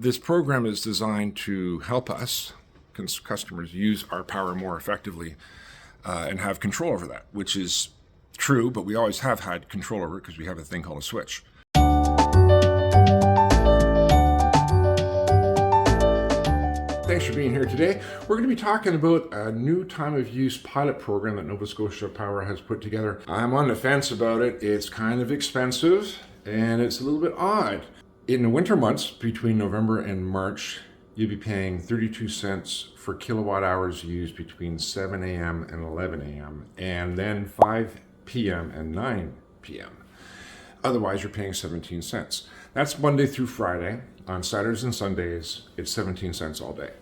This program is designed to help us, customers, use our power more effectively and have control over that, which is true, but we always have had control over it because we have a thing called a switch. Thanks for being here today. We're going to be talking about a new time of use pilot program that Nova Scotia Power has put together. I'm on the fence about it. It's kind of expensive and it's a little bit odd. In the winter months between November and March, you'll be paying 32 cents for kilowatt hours used between 7 a.m. and 11 a.m. and then 5 p.m. and 9 p.m. Otherwise, you're paying 17 cents. That's Monday through Friday. On Saturdays and Sundays, it's 17 cents all day.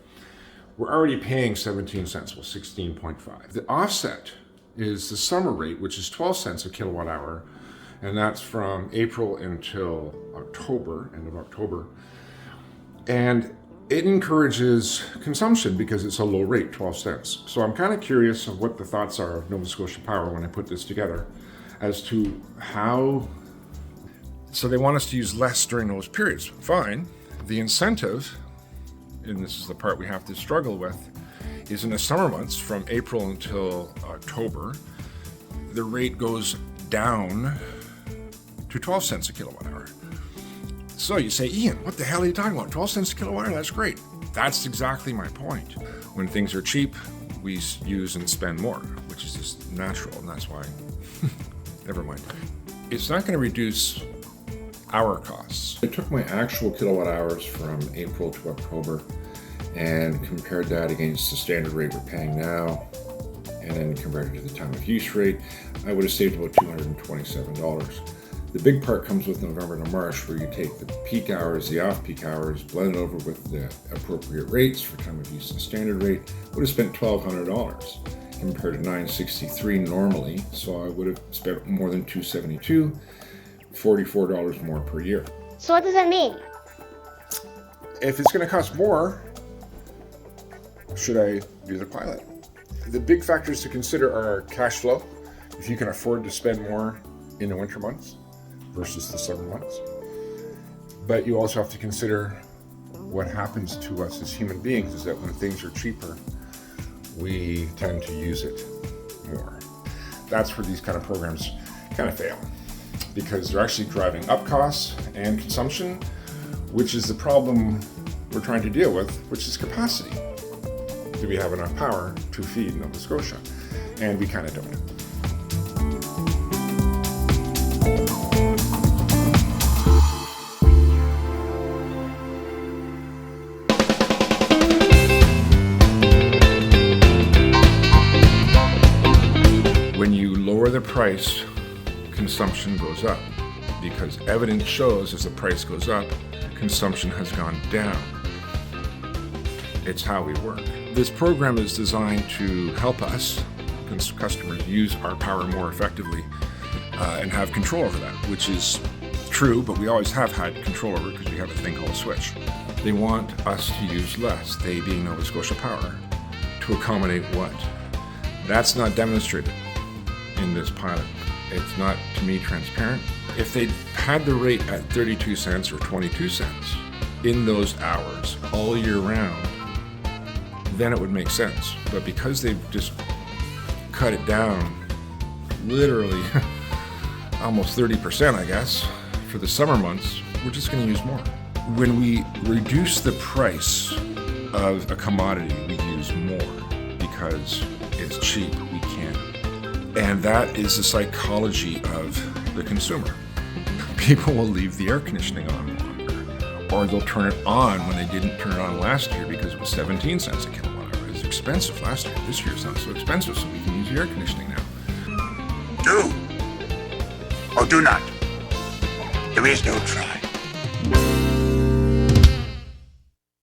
We're already paying 17 cents, well, 16.5. The offset is the summer rate, which is 12 cents a kilowatt hour, and that's from April until October, end of October. And it encourages consumption because it's a low rate, 12 cents. So I'm kind of curious of what the thoughts are of Nova Scotia Power when I put this together as to how. So they want us to use less during those periods. Fine. The incentive, and this is the part we have to struggle with, is in the summer months from April until October, the rate goes down to 12 cents a kilowatt hour. So you say, Ian, what the hell are you talking about? 12 cents a kilowatt hour? That's great. That's exactly my point. When things are cheap, we use and spend more, which is just natural, and that's why, never mind. It's not going to reduce our costs. I took my actual kilowatt hours from April to October and compared that against the standard rate we're paying now, and then compared it to the time of use rate. I would have saved about $227. The big part comes with November to March, where you take the peak hours, the off-peak hours, blend it over with the appropriate rates for time of use and standard rate. Would have spent $1,200 compared to $963 normally, so I would have spent more than $272, $44 more per year. So what does that mean? If it's going to cost more, should I do the pilot? The big factors to consider are cash flow, if you can afford to spend more in the winter months versus the summer months. But you also have to consider what happens to us as human beings is that when things are cheaper, we tend to use it more. That's where these kind of programs kind of fail, because they're actually driving up costs and consumption, which is the problem we're trying to deal with, which is capacity. Do we have enough power to feed Nova Scotia? And we kind of don't. When you lower the price, consumption goes up, because evidence shows as the price goes up, consumption has gone down. It's how we work. This program is designed to help us, customers, use our power more effectively and have control over that, which is true, but we always have had control over it because we have a thing called a switch. They want us to use less, they being Nova Scotia Power, to accommodate what? That's not demonstrated in this pilot. It's not, to me, transparent. If they had the rate at 32 cents or 22 cents in those hours all year round, then it would make sense. But because they've just cut it down literally almost 30%, I guess, for the summer months, we're just going to use more. When we reduce the price of a commodity, we use more because it's cheap, we can. And that is the psychology of the consumer. People will leave the air conditioning on longer, or they'll turn it on when they didn't turn it on last year because it was 17 cents a kilowatt hour. It was expensive last year. This year it's not so expensive, so we can use the air conditioning now. Do or do not. There is no try.